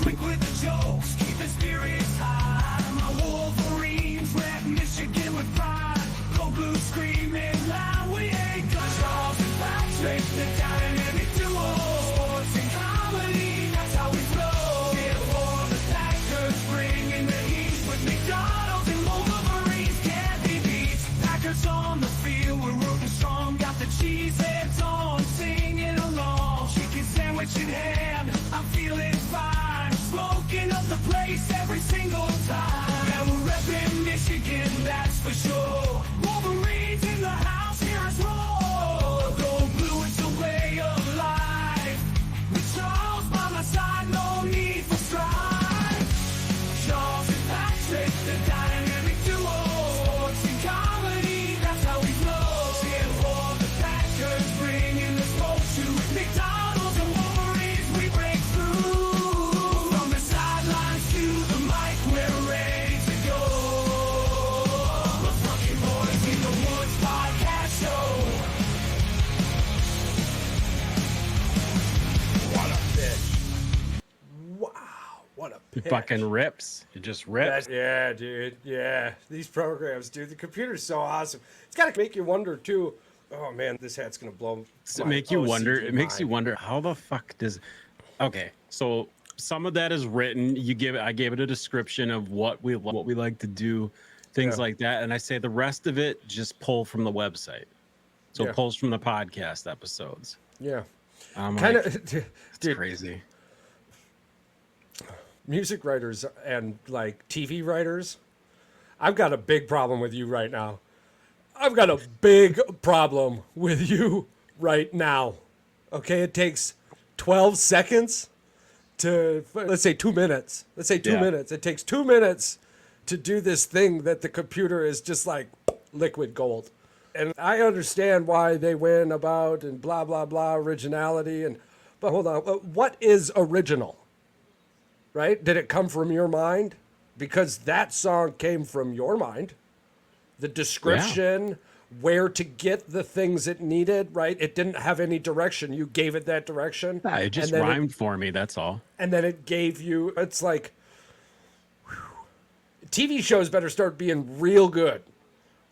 quick with the jokes, keep the spirits high. My Wolverines rep Michigan with pride. Go blue screaming loud, we ain't got Charles and Patrick, the dynamic duo. Sports and comedy, that's how we flow. Here for the Packers, bringing the heat with McDonald's and Wolverines can't be beat. Packers on the field, we're rooting strong. Got the cheese heads on, singing along. Chicken sandwich in hand, I'm feeling fine. Smoking up the place every single time. Yeah, we're repping Michigan, that's for sure. Wolverines in the house, hear us roar. Go blue, it's a way of life. With Charles by my side, no need for strife. Charles and Patrick, the dynamic duo. Sports and comedy, that's how we flow. Cheer for the Packers, bringing the smoke to McDonald's and Wolverines, we break through. From the sidelines to the mic, we're ready to go. The Funky Boys in the Woods podcast show. What a pitch. Wow, what a pitch. Fucking rips. It just rips. Yeah, dude. Yeah. These programs, dude. The computer's so awesome. It's got to make you wonder, too. Oh, man, this hat's going to blow. Does it make you wonder? It makes you wonder how the fuck does. Okay, so some of that is written. I gave it a description of what we like to do, things Yeah. like that, and I say the rest of it just pull from the website. So Yeah. it pulls from the podcast episodes. Yeah. I'm Kind like, of, it's dude, crazy. music writers and like TV writers, I've got a big problem with you right now. I've got a big problem with you right now. Okay, it takes 12 seconds to, let's say 2 minutes. Let's say 2 Yeah. minutes. It takes 2 minutes to do this thing that the computer is just like liquid gold. And I understand why they win about and blah, blah, blah, originality. But hold on, what is original? Right? Did it come from your mind? Because that song came from your mind. The description, where to get the things it needed, right? It didn't have any direction. You gave it that direction. Yeah, it just and then rhymed for me. That's all. and then it gave you, it's like, whew. TV shows better start being real good.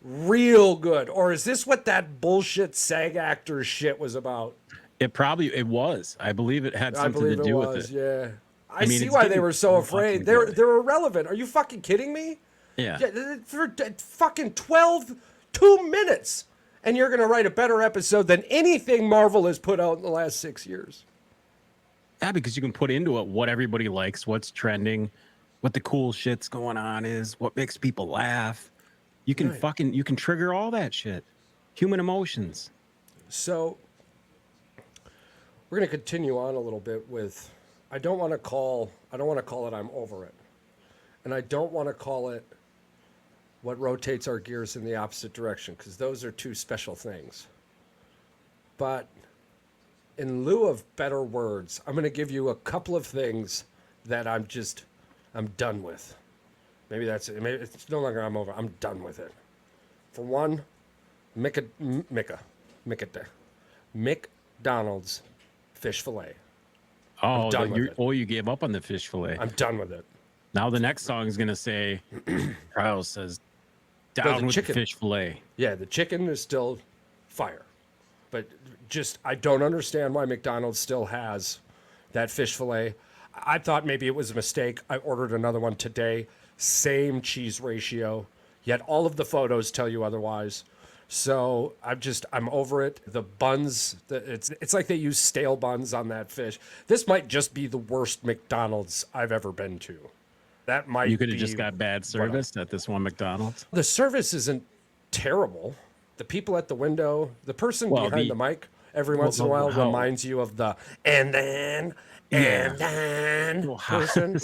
Real good. Or is this what that bullshit SAG actor shit was about? It was. I believe it had something to do with it. Yeah. I mean, see it's why they getting were so fucking afraid. good. They're irrelevant. Are you fucking kidding me? Yeah. For fucking 2 minutes. And you're going to write a better episode than anything Marvel has put out in the last 6 years. Yeah, because you can put into it what everybody likes, what's trending, what the cool shit's going on is, what makes people laugh. You can Right. you can trigger all that shit. Human emotions. So we're going to continue on a little bit with, I don't want to call it I'm over it. And I don't want to call it what rotates our gears in the opposite direction, because those are two special things. But in lieu of better words, I'm going to give you a couple of things that I'm done with. Maybe that's it. Maybe it's no longer I'm over. I'm done with it. For one, McDonald's fish fillet. Oh, done with it. you gave up on the fish fillet. I'm done with it. Now the next song is gonna say, Kyle says, the down with chicken. the fish fillet. Yeah, the chicken is still fire. But just, I don't understand why McDonald's still has that fish fillet. I thought maybe it was a mistake. I ordered another one today. Same cheese ratio. Yet all of the photos tell you otherwise. So I'm over it. The buns, it's like they use stale buns on that fish. This might just be the worst McDonald's I've ever been to. That might You could have be just got bad service at this one McDonald's. The service isn't terrible. The people at the window, the person behind the mic, every once in a while reminds you of the and then person.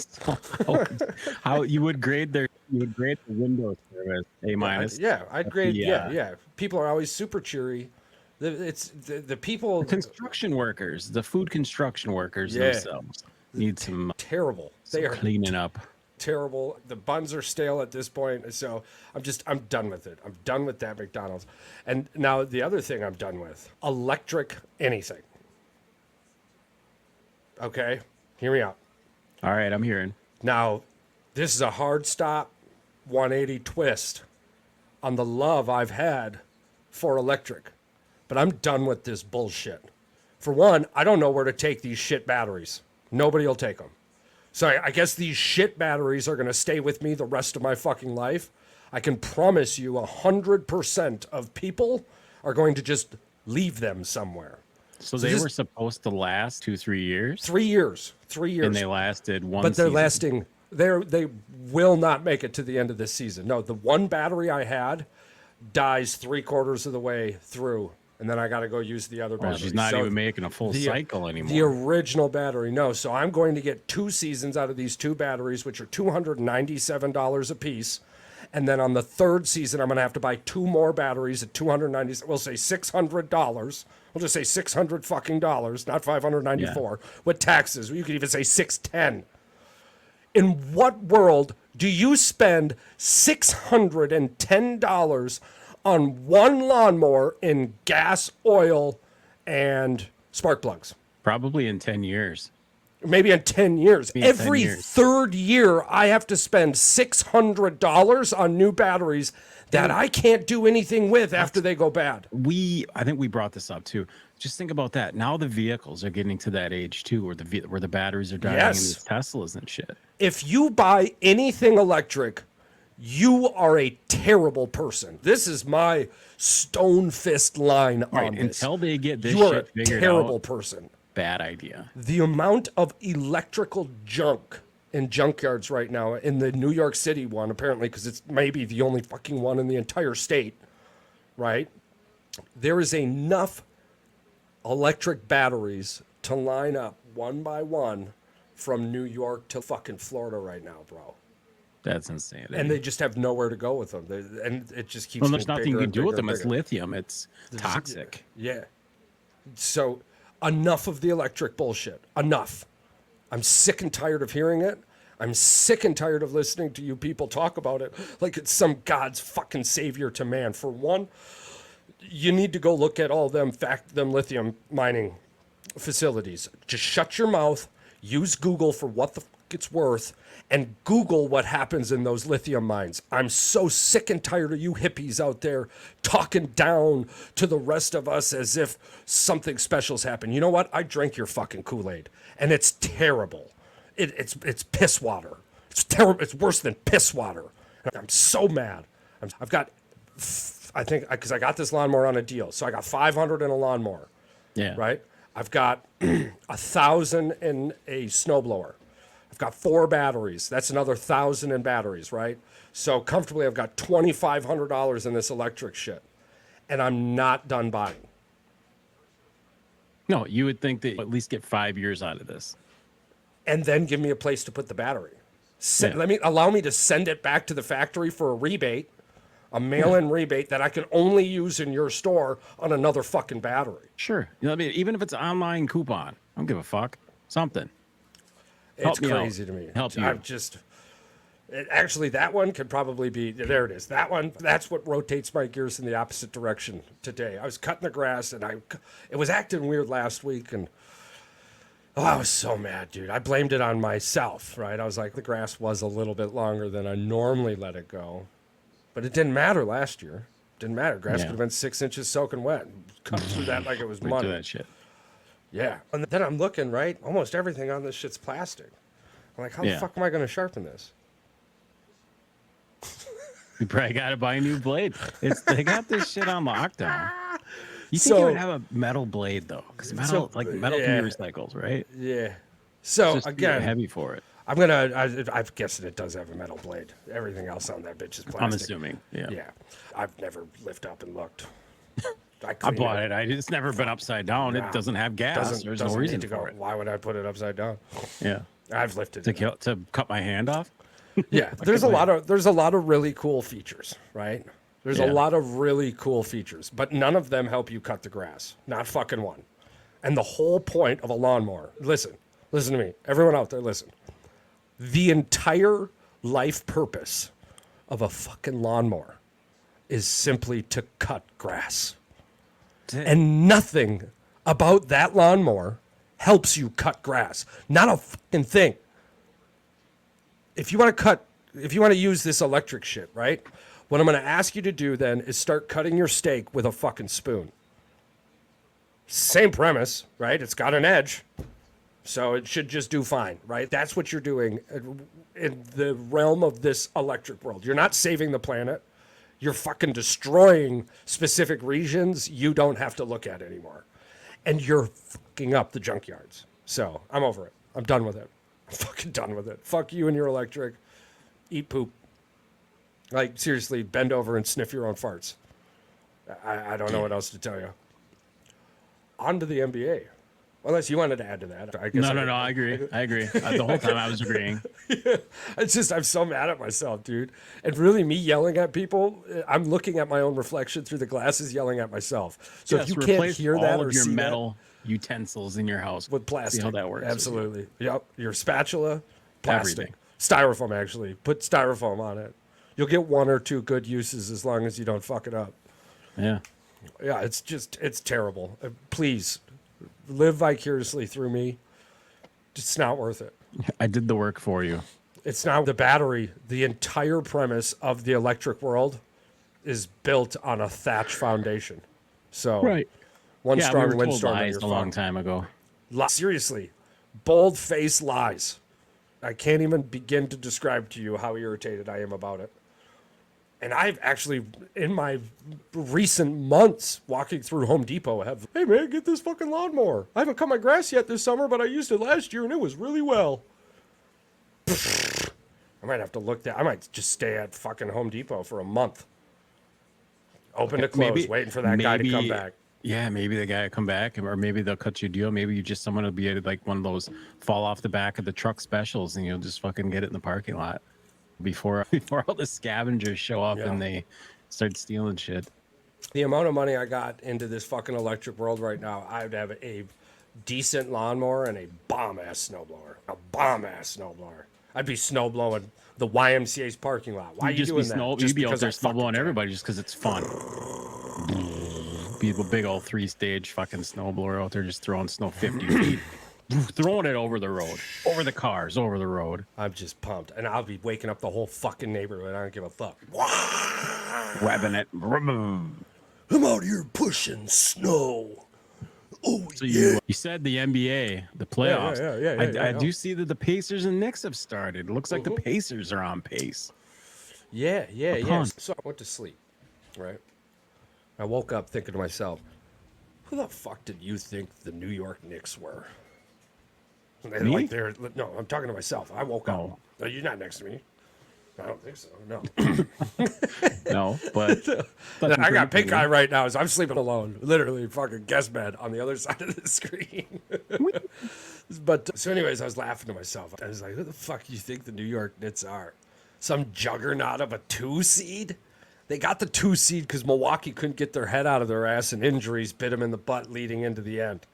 How you would grade the window service A minus. I'd grade. Yeah. People are always super cheery. It's the people. The construction workers, the food construction workers themselves need some terrible. They are cleaning up. terrible. The buns are stale at this point. So I'm done with it. I'm done with that McDonald's. And now the other thing I'm done with, electric anything. Okay, hear me out. All right, I'm hearing. Now, this is a hard stop, 180 twist on the love I've had for electric. But I'm done with this bullshit. For one, I don't know where to take these shit batteries. Nobody will take them. So I guess these shit batteries are going to stay with me the rest of my fucking life. I can promise you 100% of people are going to just leave them somewhere. So they were supposed to last 2-3 years? 3 years. 3 years. And they lasted one But they're season. lasting. They will not make it to the end of this season. No, the one battery I had dies 3/4 of the way through. And then I got to go use the other battery. Well, she's not even making a full cycle anymore. The original battery, no. So I'm going to get 2 seasons out of these 2 batteries, which are $297 a piece. And then on the 3rd season, I'm going to have to buy 2 more batteries at $290. We'll say $600. We'll just say $600 fucking dollars, not $594 with taxes. You could even say $610. In what world do you spend $610 on one lawnmower in gas, oil, and spark plugs? Probably in 10 years. Maybe in 10 years. Every 10 years. 3rd year, I have to spend $600 on new batteries that I can't do anything with after they go bad. I think we brought this up too. Just think about that. Now the vehicles are getting to that age too, where the batteries are dying in these Teslas and shit. If you buy anything electric, you are a terrible person. This is my stone fist line on this. Until they get this you are shit a figured terrible out, person. bad idea. The amount of electrical junk in junkyards right now, in the New York City one, apparently, because it's maybe the only fucking one in the entire state, right? There is enough electric batteries to line up one by one from New York to fucking Florida right now, bro. That's insane. And they just have nowhere to go with them. And it just keeps Well, there's getting nothing you bigger can and do with bigger them. and It's bigger. lithium. It's toxic. Yeah. So enough of the electric bullshit. Enough. I'm sick and tired of hearing it. I'm sick and tired of listening to you people talk about it like it's some God's fucking savior to man. For one, you need to go look at all them lithium mining facilities. Just shut your mouth, use Google for what the fuck it's worth, and Google what happens in those lithium mines. I'm so sick and tired of you hippies out there talking down to the rest of us as if something special's happened. You know what? I drank your fucking Kool-Aid, and it's terrible. It's piss water. It's terrible. It's worse than piss water. I'm so mad. I've got, I think, because I got this lawnmower on a deal, so I got $500 in a lawnmower. Yeah. Right. I've got $1,000 in a snowblower. I've got 4 batteries. That's another $1,000 in batteries, right? So comfortably, I've got $2,500 in this electric shit, and I'm not done buying. No, you would think that you at least get 5 years out of this. And then give me a place to put the battery. Yeah. Allow me to send it back to the factory for a rebate, a mail-in rebate that I can only use in your store on another fucking battery. Sure. You know what I mean? Even if it's an online coupon, I don't give a fuck. Something. It's Help me crazy out. to me. Help you. Actually, that one could probably be, there it is. That one, that's what rotates my gears in the opposite direction today. I was cutting the grass, and it was acting weird last week, and I was so mad, dude. I blamed it on myself, right? I was like, the grass was a little bit longer than I normally let it go. But it didn't matter last year. Didn't matter. Grass could have been 6 inches soaking wet. Cut through that like it was money. Do that shit. Yeah. And then I'm looking, right? Almost everything on this shit's plastic. I'm like, how the fuck am I going to sharpen this? You probably got to buy a new blade. They got this shit on lockdown. You think you would have a metal blade though? Because metal can be recycled, right? Yeah. So It's just again, heavy for it. I'm guessing it does have a metal blade. Everything else on that bitch is plastic. I'm assuming. Yeah. Yeah. I've never lifted up and looked. I bought it. It's never been upside down. Nah. It doesn't have gas. There's no reason need to for it. Why would I put it upside down? Yeah. I've lifted it. To cut my hand off. Yeah, there's a lot of really cool features, right? There's a lot of really cool features, but none of them help you cut the grass. Not fucking one. And the whole point of a lawnmower, listen to me. Everyone out there, listen. The entire life purpose of a fucking lawnmower is simply to cut grass. And nothing about that lawnmower helps you cut grass. Not a fucking thing. if you want to use this electric shit, right? What I'm going to ask you to do then is start cutting your steak with a fucking spoon. Same premise, right? It's got an edge, so it should just do fine, right? That's what you're doing in the realm of this electric world. You're not saving the planet. You're fucking destroying specific regions you don't have to look at anymore. And you're fucking up the junkyards. So I'm over it. I'm done with it. I'm fucking done with it. Fuck you and your electric. Eat poop. Like, seriously, bend over and sniff your own farts. I don't know what else to tell you. On to the NBA. Unless you wanted to add to that. I guess No, I agree. The whole time I was agreeing. It's just, I'm so mad at myself, dude. And really, me yelling at people, I'm looking at my own reflection through the glasses, yelling at myself. So if you can't hear that or all of your see metal utensils in your house with plastic. See how that works. Absolutely. Yep. Your spatula, plastic. Everything. Styrofoam, actually. Put styrofoam on it. You'll get one or two good uses as long as you don't fuck it up. Yeah. Yeah, it's terrible. Please, live vicariously through me. It's not worth it. I did the work for you. It's not the battery. The entire premise of the electric world is built on a thatch foundation. So, one strong we were told windstorm. lies a long time ago. Seriously, bold-faced lies. I can't even begin to describe to you how irritated I am about it. And I've actually, in my recent months walking through Home Depot, hey man, get this fucking lawnmower. I haven't cut my grass yet this summer, but I used it last year and it was really well. I might have to look that. I might just stay at fucking Home Depot for a month. Open to close, waiting for that guy to come back. Yeah, maybe the guy will come back, or maybe they'll cut you a deal. Maybe someone will be at like one of those fall off the back of the truck specials, and you'll just fucking get it in the parking lot before all the scavengers show up and they start stealing shit. The amount of money I got into this fucking electric world right now, I'd have a decent lawnmower and a bomb-ass snowblower. I'd be snowblowing the YMCA's parking lot. Why are you doing that? You'd be out there snowblowing everybody just because it's fun. Be a big old 3-stage fucking snowblower out there just throwing snow 50 feet. Throwing it over the road, over the cars, over the road. I'm just pumped. And I'll be waking up the whole fucking neighborhood. I don't give a fuck. Webbing it. I'm out here pushing snow. Oh, so you said the NBA, the playoffs. Yeah, I do see that the Pacers and Knicks have started. It looks like the Pacers are on pace. Yeah. So I went to sleep, right? I woke up thinking to myself, who the fuck did you think the New York Knicks were? Me? No, I'm talking to myself. I woke up. No, you're not next to me. I don't think so. No. No, but I got pink eye right now as I'm sleeping alone. Literally fucking guest bed on the other side of the screen. But so anyways, I was laughing to myself. I was like, who the fuck do you think the New York Knicks are? Some juggernaut of a 2 seed? They got the 2 seed because Milwaukee couldn't get their head out of their ass and injuries bit them in the butt leading into the end.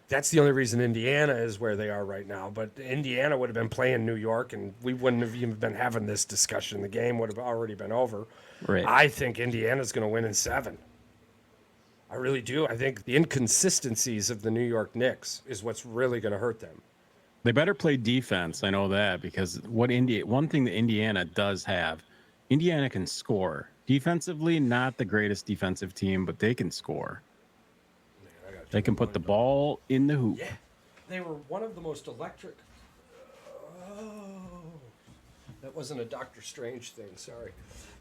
That's the only reason Indiana is where they are right now. But Indiana would have been playing New York, and we wouldn't have even been having this discussion. The game would have already been over. Right. I think Indiana's going to win in 7. I really do. I think the inconsistencies of the New York Knicks is what's really going to hurt them. They better play defense. I know that because one thing that Indiana does have, Indiana can score. Defensively, not the greatest defensive team, but they can score. They can put the ball in the hoop. Yeah. They were one of the most electric. Oh, that wasn't a Doctor Strange thing. Sorry.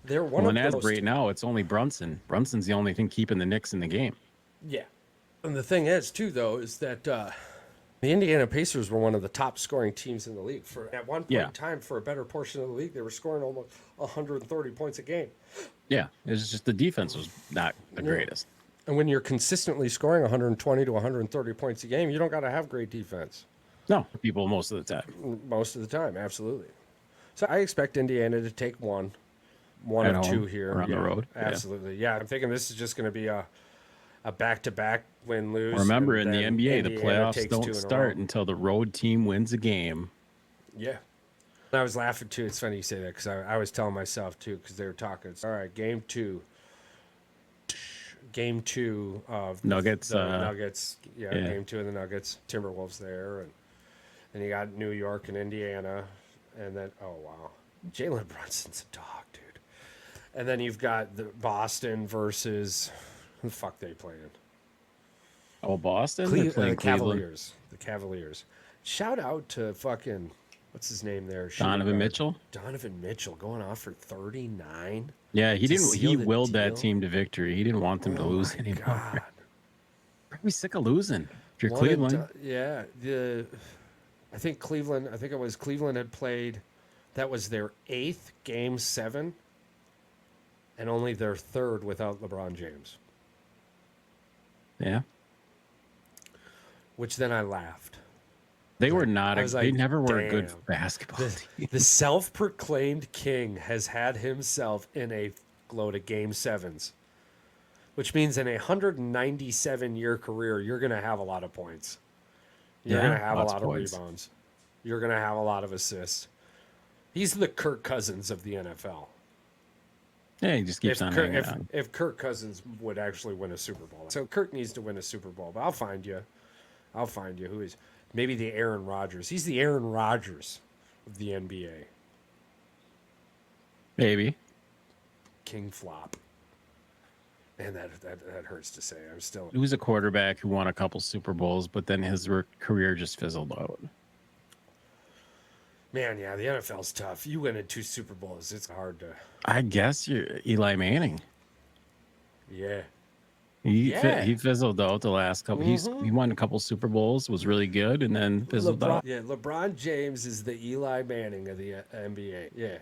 They're one of the most. Right now, it's only Brunson. Brunson's the only thing keeping the Knicks in the game. Yeah. And the thing is, too, though, is that the Indiana Pacers were one of the top scoring teams in the league. At one point in time, for a better portion of the league, they were scoring almost 130 points a game. Yeah. It's just the defense was not the greatest. And when you're consistently scoring 120 to 130 points a game, you don't got to have great defense. No, people most of the time. Most of the time, absolutely. So I expect Indiana to take one or two here. Or on the road. Absolutely. Yeah, I'm thinking this is just going to be a back-to-back win-lose. Remember, in the NBA, the playoffs don't start until the road team wins a game. Yeah. I was laughing, too. It's funny you say that because I was telling myself, too, because they were talking. All right, game 2 of Nuggets. The Nuggets. Yeah, game 2 of the Nuggets. Timberwolves there. And then you got New York and Indiana. And then, oh, wow. Jalen Brunson's a dog, dude. And then you've got the Boston versus, who the fuck they playing? Oh, Boston? They're playing The Cleveland. Cavaliers. The Cavaliers. Shout out to fucking, what's his name there? Donovan Shooting guard. Mitchell? Donovan Mitchell going off for 39. Yeah, he to didn't. seal He the willed that deal? team to victory. He didn't want them to Oh lose my anymore. God. Probably sick of losing. If you're One and Cleveland, yeah, I think Cleveland. I think it was Cleveland had played. That was their 8th game 7, and only their 3rd without LeBron James. yeah, Which then I laughed. they were not. I was They like, never were a good damn. basketball team. The self-proclaimed king has had himself in a load of game 7s, which means in a 197-year career, you're going to have a lot of points. You're Yeah, going to have a lots lot of of points. rebounds. You're going to have a lot of assists. He's the Kirk Cousins of the NFL. Yeah, he just keeps on hanging on. If Kirk Cousins would actually win a Super Bowl. So Kirk needs to win a Super Bowl, but I'll find you. Who is maybe the Aaron Rodgers. He's the Aaron Rodgers of the NBA. Maybe. King flop. And that hurts to say. I'm still He was a quarterback who won a couple Super Bowls, but then his career just fizzled out. Man, yeah, the NFL's tough. You win in 2 Super Bowls, it's hard to. I guess you're Eli Manning. Yeah. He fizzled out the last couple. Mm-hmm. He won a couple Super Bowls, was really good, and then fizzled out. LeBron James is the Eli Manning of the NBA. Yeah.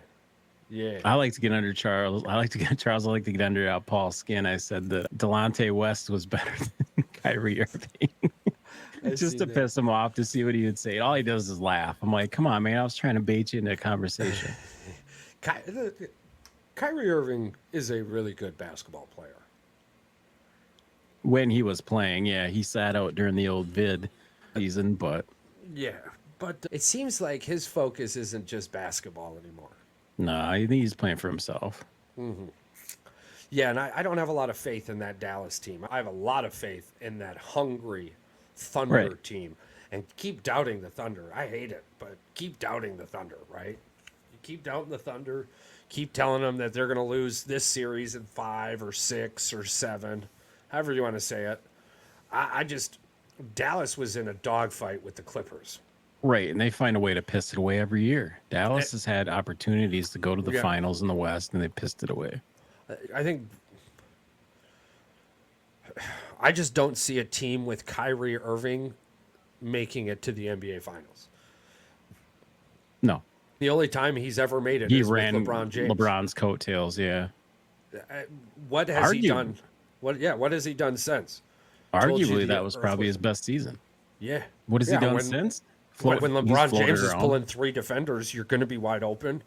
Yeah. I like to get under Charles. I like to get under Paul's skin. I said that Delonte West was better than Kyrie Irving. Just to piss him off, to see what he would say. All he does is laugh. I'm like, come on, man. I was trying to bait you into a conversation. Kyrie Irving is a really good basketball player. When he was playing, yeah, he sat out during the old vid season, but Yeah. But it seems like his focus isn't just basketball anymore. no, I think he's playing for himself. Yeah, and I don't have a lot of faith in that Dallas team. I have a lot of faith in that hungry Thunder Right. team. And keep doubting the Thunder. I hate it, but keep doubting the Thunder, right? You keep doubting the Thunder. Keep telling them that they're going to lose this series in 5 or 6 or 7, however you want to say it. I just, Dallas was in a dogfight with the Clippers. Right, and they find a way to piss it away every year. Dallas has had opportunities to go to the Yeah. finals in the West, and they pissed it away. I think I just don't see a team with Kyrie Irving making it to the NBA Finals. No, The only time he's ever made it he is ran with LeBron James. LeBron's coattails. Yeah, What has he Arguably. done? What has he done since? Told you arguably the that was earth probably was- his best season. Yeah. What has Yeah, he done when- since? When He's LeBron floated James is around. pulling 3 defenders, you're going to be wide open.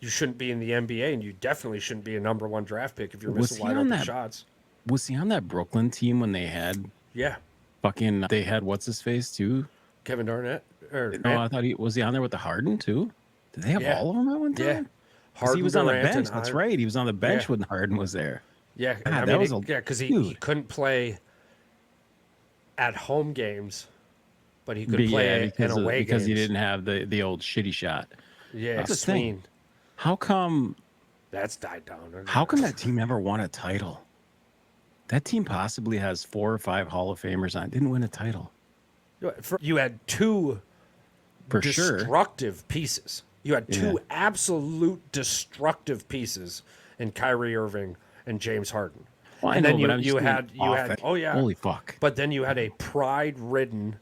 You shouldn't be in the NBA, and you definitely shouldn't be a number 1 draft pick if you're Was missing he wide on open that- shots. Was he on that Brooklyn team when they had Yeah. they had what's his face too? Kevin Durant. No, I thought was he on there with the Harden too? Did they have Yeah. all of them at one time? Yeah. 'Cause Harden, he was on the Durant, bench. and That's I- right. He was on the bench Yeah. when Harden was there. Yeah, God, I that mean, was because he dude. couldn't play at home games, but he could But play in away because games. he didn't have the old shitty shot. Yeah, That's the thing. Sween. How come That's died down. How come that team never won a title? That team possibly has 4 or 5 Hall of Famers on. Didn't win a title. You had 2 For sure. destructive pieces. You had 2 Yeah. absolute destructive pieces in Kyrie Irving and James Harden. Well, I and know, then but I'm you just had meaning offense. oh yeah, Holy fuck. But then you had a pride-ridden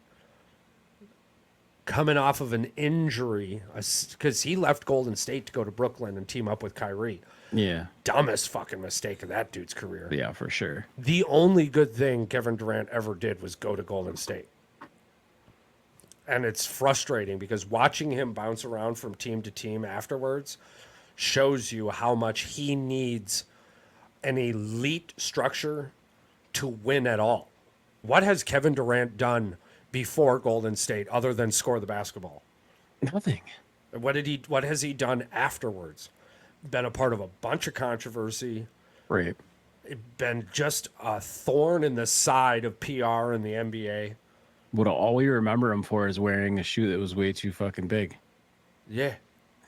coming off of an injury because he left Golden State to go to Brooklyn and team up with Kyrie. Yeah. Dumbest fucking mistake of that dude's career. Yeah, for sure. The only good thing Kevin Durant ever did was go to Golden State. And it's frustrating because watching him bounce around from team to team afterwards shows you how much he needs an elite structure to win at all. What has Kevin Durant done before Golden State other than score the basketball? Nothing. What has he done afterwards? Been a part of a bunch of controversy, Right. been just a thorn in the side of PR in the NBA. What all we remember him for is wearing a shoe that was way too fucking big. Yeah.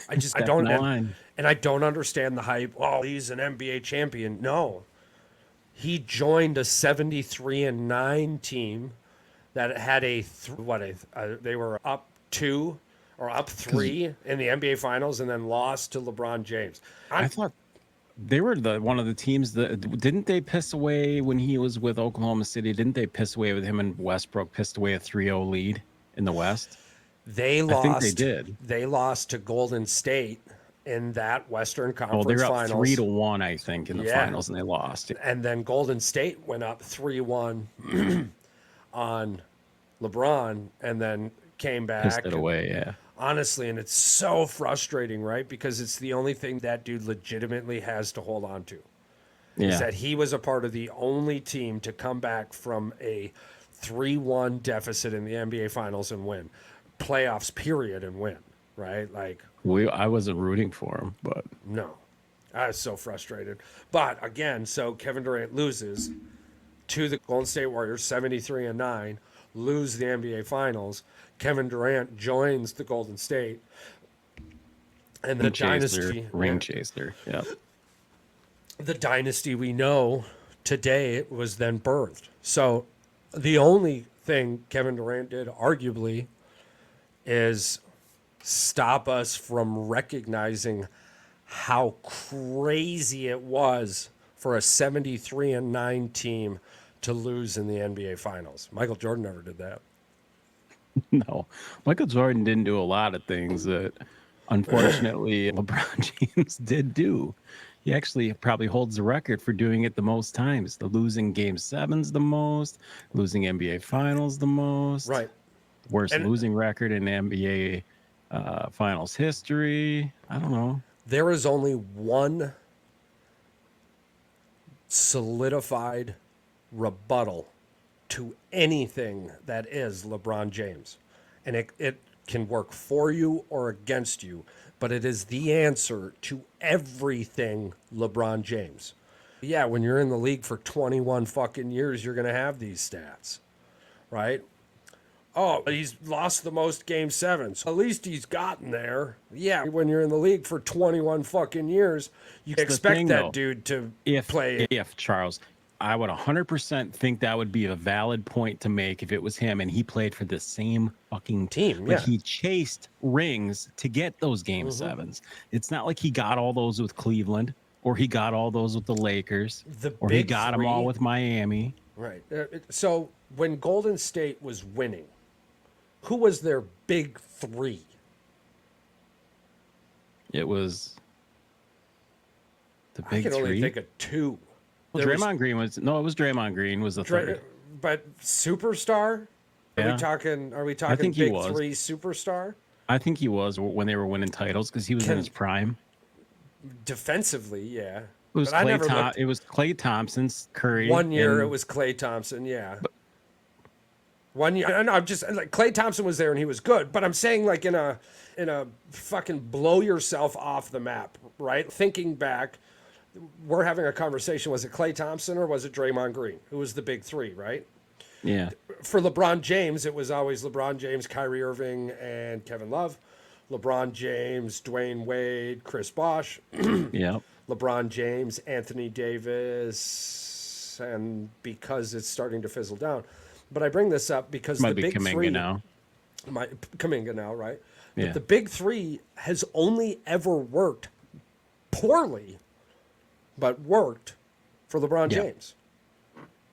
I Step don't, nine. and I don't understand the hype. Oh, he's an NBA champion. No, he joined a 73-9 team that had they were up 2 or up 3 in the NBA Finals and then lost to LeBron James. I thought they were one of the teams that didn't they piss away when he was with Oklahoma City? Didn't they piss away with him and Westbrook pissed away a 3-0 lead in the West? They I think they lost. did. They lost to Golden State in that Western Conference Oh, they were up Finals. 3-1, I think, in the finals, and they lost. And then Golden State went up 3-1 on LeBron, and then came back. Pissed it away, yeah. Honestly, and it's so frustrating, right? Because it's the only thing that dude legitimately has to hold on to. Is that he was a part of the only team to come back from a 3-1 deficit in the NBA Finals and win. Playoffs, period, and win, right? Like, I wasn't rooting for him, but no. I was so frustrated. But again, so Kevin Durant loses to the Golden State Warriors 73-9, lose the NBA Finals. Kevin Durant joins the Golden State. And the dynasty. Ring chaser. Yeah. The dynasty we know today was then birthed. So the only thing Kevin Durant did, arguably, is stop us from recognizing how crazy it was for a 73-9 team to lose in the NBA Finals. Michael Jordan never did that. No, Michael Jordan didn't do a lot of things that, unfortunately, LeBron James did do. He actually probably holds the record for doing it the most times. The losing Game 7s the most, losing NBA Finals the most. Right. Worst losing record in NBA Finals history. I don't know. There is only one solidified rebuttal to anything that is LeBron James. And it can work for you or against you, but it is the answer to everything LeBron James. Yeah, when you're in the league for 21 fucking years, you're going to have these stats, right? Oh, he's lost the most Game 7s. At least he's gotten there. Yeah, when you're in the league for 21 fucking years, you expect that dude to play. If, Charles, I would 100% think that would be a valid point to make if it was him and he played for the same fucking team. But he chased rings to get those Game 7s. It's not like he got all those with Cleveland or he got all those with the Lakers or he got them all with Miami. Right. So when Golden State was winning, who was their big three? It was the big three. I can only think of two. Well, Draymond Green was it was Draymond Green was the third. But superstar? Yeah. Are we talking big three superstar? I think he was when they were winning titles because he was in his prime. Defensively, yeah. It was Klay Thompson's Curry. One year it was Klay Thompson, yeah. One year, and I'm just like Klay Thompson was there and he was good, but I'm saying like in a fucking blow yourself off the map, right? Thinking back, we're having a conversation. Was it Klay Thompson or was it Draymond Green? Who was the big three, right? Yeah. For LeBron James, it was always LeBron James, Kyrie Irving, and Kevin Love. LeBron James, Dwayne Wade, Chris Bosh. Yeah. LeBron James, Anthony Davis, and because it's starting to fizzle down. But I bring this up because the big three now. Kuminga now, right? Yeah. But the big three has only ever worked poorly, but worked for LeBron James.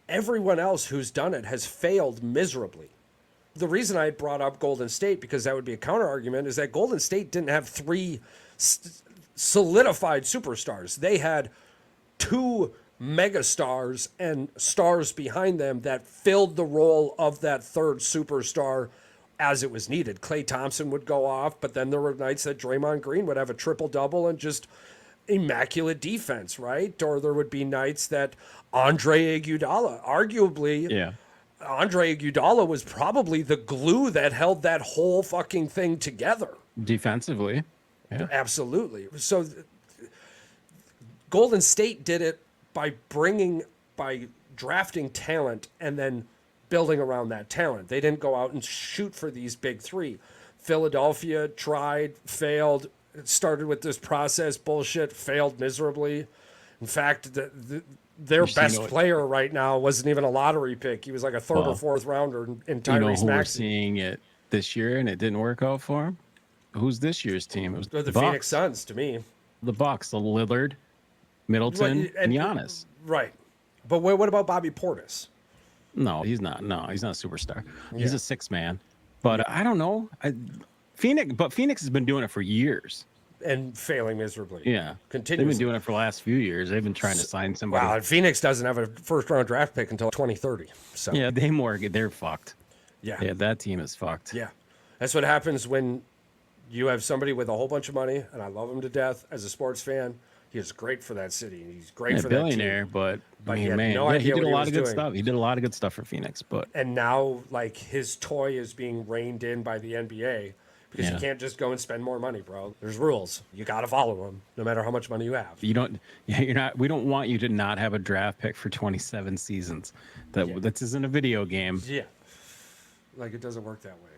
Everyone else who's done it has failed miserably. The reason I brought up Golden State, because that would be a counter argument, is that Golden State didn't have three solidified superstars. They had two megastars and stars behind them that filled the role of that third superstar as it was needed. Klay Thompson would go off, but then there were nights that Draymond Green would have a triple-double and just immaculate defense, right? Or there would be nights that Andre Iguodala, arguably, Andre Iguodala was probably the glue that held that whole fucking thing together. Defensively. Yeah. Absolutely. So Golden State did it by drafting talent and then building around that talent. They didn't go out and shoot for these big three. Philadelphia tried, failed. It started with this process bullshit, failed miserably. In fact, their best player right now wasn't even a lottery pick. He was like a third or fourth rounder in Tyrese You know who we're Maxey. seeing it this year, and it didn't work out for him? Who's this year's team? It was The the Phoenix Bucks. Suns, to me. The Bucks, the Lillard, Middleton, and Giannis. Right. But what about Bobby Portis? No, he's not. No, he's not a superstar. He's a six man. But I don't know. Phoenix has been doing it for years. And failing miserably. Yeah. Continuously. They've been doing it for the last few years. They've been trying to sign somebody. Wow, and Phoenix doesn't have a first-round draft pick until 2030. So Yeah, they're fucked. yeah, That team is fucked. yeah. That's what happens when you have somebody with a whole bunch of money, and I love him to death as a sports fan. He is great for that city. He's great for that billionaire, team. but I he mean, had man, no he idea did what a he lot was of good doing. stuff. He did a lot of good stuff for Phoenix, but And now, like, his toy is being reined in by the NBA because you Yeah. can't just go and spend more money, bro. There's rules. You got to follow them, no matter how much money you have. you don't. Yeah, you're not. We don't want you to not have a draft pick for 27 seasons. That isn't a video game. Yeah. Like, it doesn't work that way.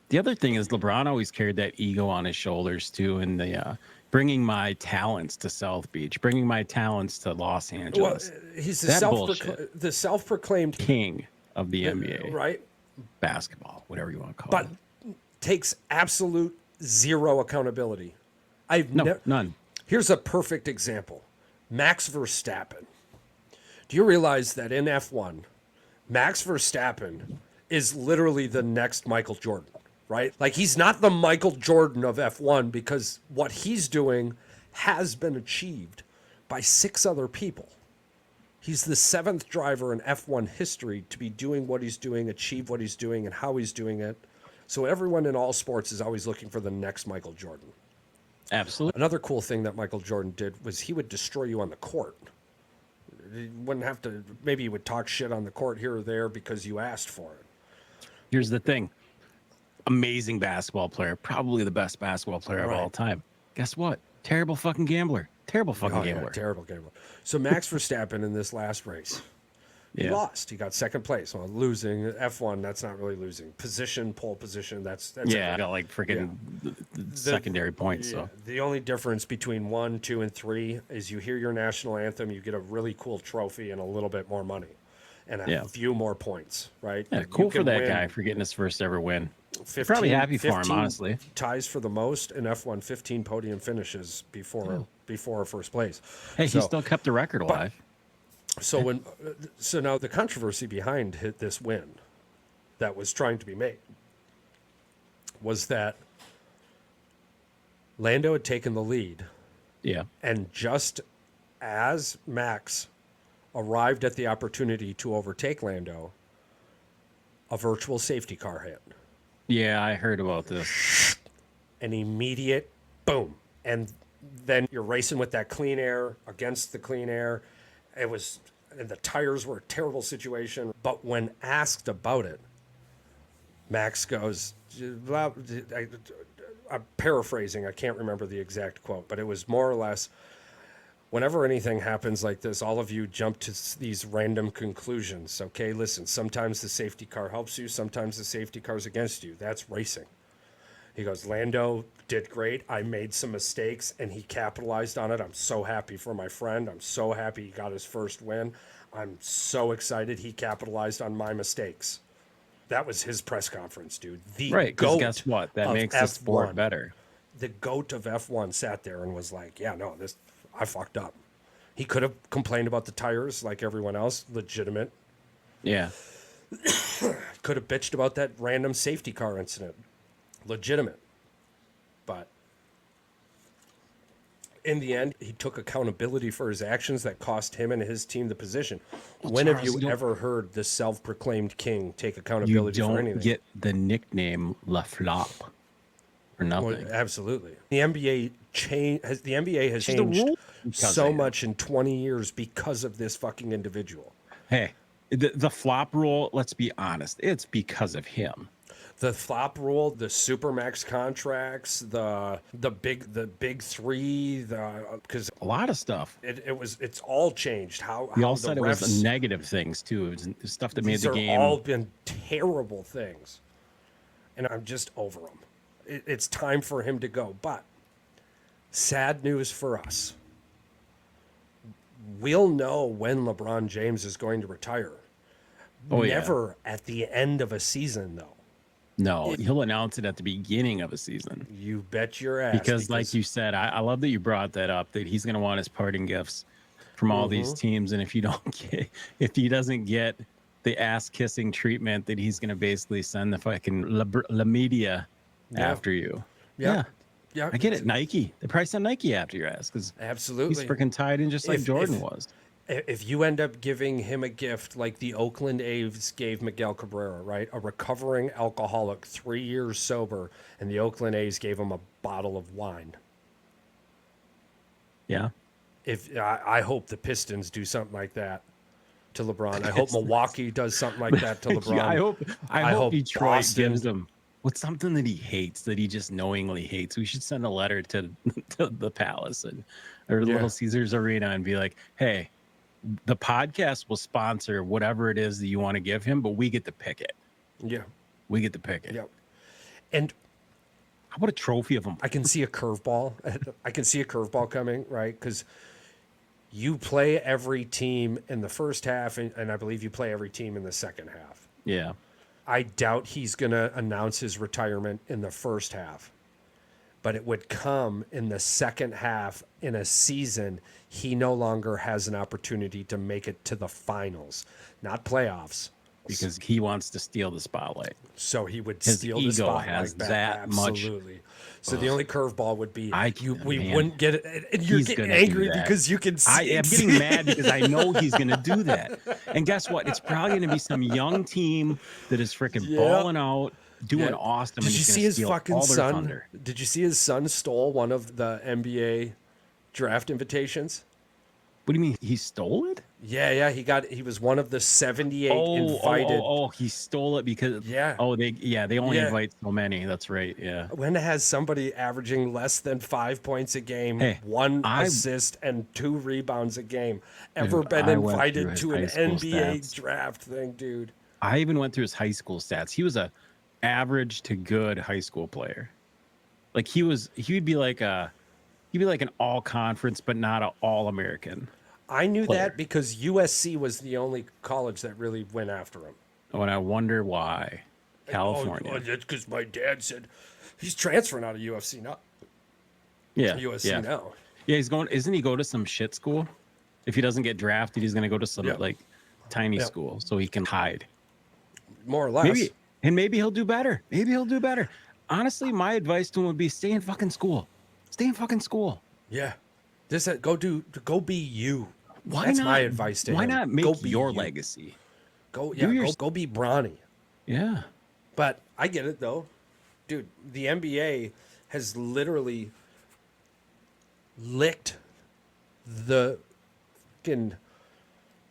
The other thing is LeBron always carried that ego on his shoulders too, and the bringing my talents to South Beach, bringing my talents to Los Well, Angeles. he's That bullshit. the self-proclaimed King of the NBA, right? basketball, whatever you want to call But it. takes absolute zero accountability. No, none. Here's a perfect example. Max Verstappen. Do you realize that in F1, Max Verstappen is literally the next Michael Jordan, right? Like, he's not the Michael Jordan of F1 because what he's doing has been achieved by 6 other people. He's the 7th driver in F1 history to be doing what he's doing, achieve what he's doing, and how he's doing it. So everyone in all sports is always looking for the next Michael Jordan. Absolutely. Another cool thing that Michael Jordan did was he would destroy you on the court. He wouldn't have to, maybe he would talk shit on the court here or there because you asked for it. Here's the thing. Amazing basketball player, probably the best basketball player of Right. all time. Guess what? Terrible fucking gambler. Terrible fucking Oh, yeah, gambler. terrible gambler. So Max Verstappen in this last race, he Yeah. lost. He got second place. Well, losing F1, that's not really losing. Position, pole position, that's Yeah, I it. got like freaking secondary points. Yeah. So The only difference between 1, 2, and 3 is you hear your national anthem, you get a really cool trophy and a little bit more money, and a Yeah. few more points, right? yeah, You cool for can that win guy for getting his first ever win. 15, Probably happy for him, 15 honestly. Ties for the most in F1, 15 podium finishes before first place. Hey, he So- still kept the record alive. So now the controversy behind this win that was trying to be made was that Lando had taken the lead, Yeah. and just as Max arrived at the opportunity to overtake Lando, a virtual safety car hit. Yeah, I heard about this. An immediate boom. And then you're racing with that clean air against the clean air. And the tires were a terrible situation. But when asked about it, Max goes, I'm paraphrasing, I can't remember the exact quote, but it was more or less, whenever anything happens like this, all of you jump to these random conclusions. Okay, listen, sometimes the safety car helps you, sometimes the safety car's against you. That's racing. He goes, Lando did great. I made some mistakes, and he capitalized on it. I'm so happy for my friend. I'm so happy he got his first win. I'm so excited he capitalized on my mistakes. That was his press conference, dude. The Right, because GOAT guess what? That of makes the sport F1. better. The GOAT of F1 sat there and was like, yeah, no, I fucked up. He could have complained about the tires like everyone else, legitimate. Yeah. Could have bitched about that random safety car incident, legitimate. But in the end, he took accountability for his actions that cost him and his team the position. When have Charles, you ever heard the self-proclaimed king take You accountability for don't anything? get the nickname La Flop for Well, nothing. absolutely. The NBA has the changed rule because so of it. much in 20 years because of this fucking individual. Hey, the flop rule, let's be honest, it's because of him. The flop rule, the supermax contracts, the big three, because A lot of stuff. it's all changed. How We all the said it refs, was negative things too. It was stuff that made these the are game. all been terrible things, and I'm just over them. it's time for him to go. But sad news for us. We'll know when LeBron James is going to retire. Oh, yeah. Never at the end of a season, though. No, he'll announce it at the beginning of a season. You bet your ass. Because like you said, I love that you brought that up, that he's going to want his parting gifts from all these teams. And if if he doesn't get the ass kissing treatment, that he's going to basically send the fucking la media after you. Yeah. I get it. Nike. They probably send Nike after your ass because Absolutely. he's freaking tied in just like Jordan was. If you end up giving him a gift like the Oakland A's gave Miguel Cabrera, right? A recovering alcoholic, 3 years sober, and the Oakland A's gave him a bottle of wine. Yeah. I hope the Pistons do something like that to LeBron. I hope Milwaukee does something like that to LeBron. Yeah, I hope Detroit Boston gives him what's something that he hates, that he just knowingly hates. We should send a letter to the Palace or Little Caesars Arena and be like, hey, the podcast will sponsor whatever it is that you want to give him, but we get to pick it. Yeah. We get to pick it. Yeah. And how about a trophy of him? I can see a curveball. I can see a curveball coming, right? Because you play every team in the first half, and I believe you play every team in the second half. Yeah. I doubt he's going to announce his retirement in the first half, but it would come in the second half in a season he no longer has an opportunity to make it to the finals, not playoffs. Because he wants to steal the spotlight. So he would His steal the ego spotlight has back. that much. Absolutely. So the only curveball would be we man. wouldn't get it. And you're He's getting gonna do angry that. because you can see. I'm getting mad because I know he's going to do that. And guess what? It's probably going to be some young team that is freaking balling out, doing awesome. Did and you he's see gonna his steal fucking all their son? thunder. Did you see his son stole one of the NBA draft invitations? What do you mean? He stole it? Yeah. He was one of the 78 invited. He stole it because they only invite so many. That's right. Yeah. When has somebody averaging less than 5 points a game, one assist and 2 rebounds a game ever been invited to an NBA draft thing, dude? I even went through his high school stats. He was a average to good high school player. Like he would be like an all conference, but not an all American. I knew that because USC was the only college that really went after him. Oh, and I wonder why. California. Oh, that's because my dad said he's transferring out of UFC now. Yeah. USC now. Yeah, he's going. Isn't he go to some shit school? If he doesn't get drafted, he's going to go to some like tiny school so he can hide. More or less. Maybe he'll do better. Honestly, my advice to him would be stay in fucking school. Stay in fucking school. Yeah. Go be you. Why That's not? my advice to him. Why not make go be your you. legacy? Go be Bronny. Yeah. But I get it though. Dude, the NBA has literally licked the fucking,